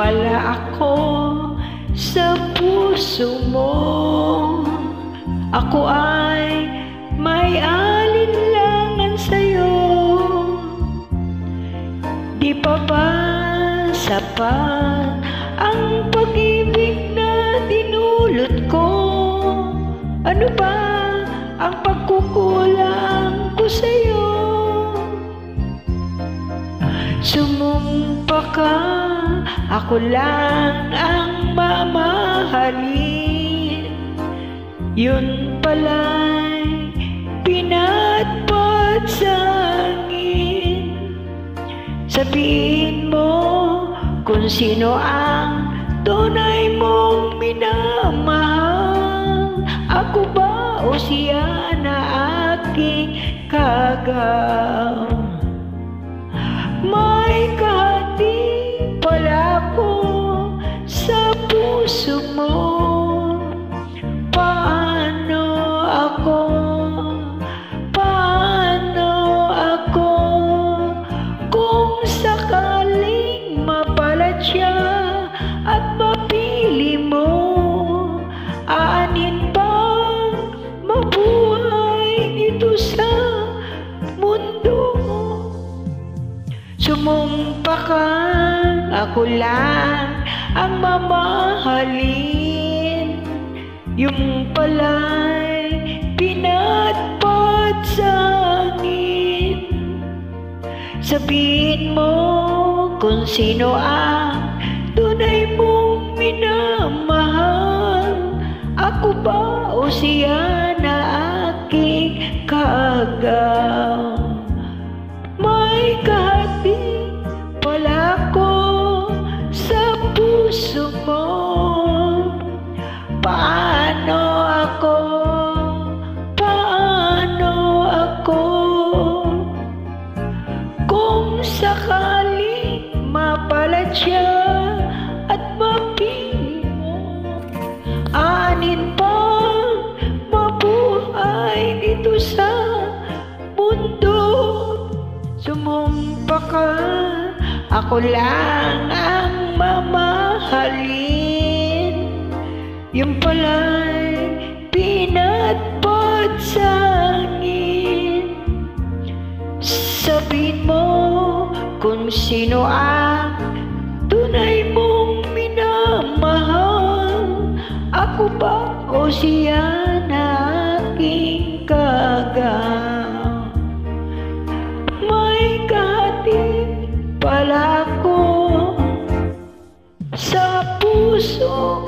pala ako sa puso mo. Ako ay may alinlangan sa'yo. Di pa ba sapat ang pag-ibig na dinulot ko? Ano ba ang pagkukulang ko sa'yo? Sumumpa ka, ako lang ang mamahalin. Yun pala'y pinatpat sa hangin. Sabihin mo kung sino ang tunay mong minamahal. Ako ba o siya na aking kagaw? May kahati pala ko sa puso mo. Paano ako? Paano ako? Kung sakaling mapalad siya at mapili mo, aanin bang mabuhay dito sa mundo? Sumumpa ka, ako lang ang mamahalin. Yung pala'y pinatpat sa hangin. Sabihin mo kung sino ang tunay mong minamahal. Ako ba o siya na aking kaagaw? May kahati pala ko sa puso mo. Paano ako? Paano ako? Kung sakaling mapalad siya at mapili mo, aanin bang mabuhay dito sa mundo? Sumumpa ka, ako lang ang mamahalin. Yung pala'y pinatpat sa hangin. Sabihin mo kung sino ang tunay mong minamahal. Ako ba o siya na aking kagaw? Pala ko sa puso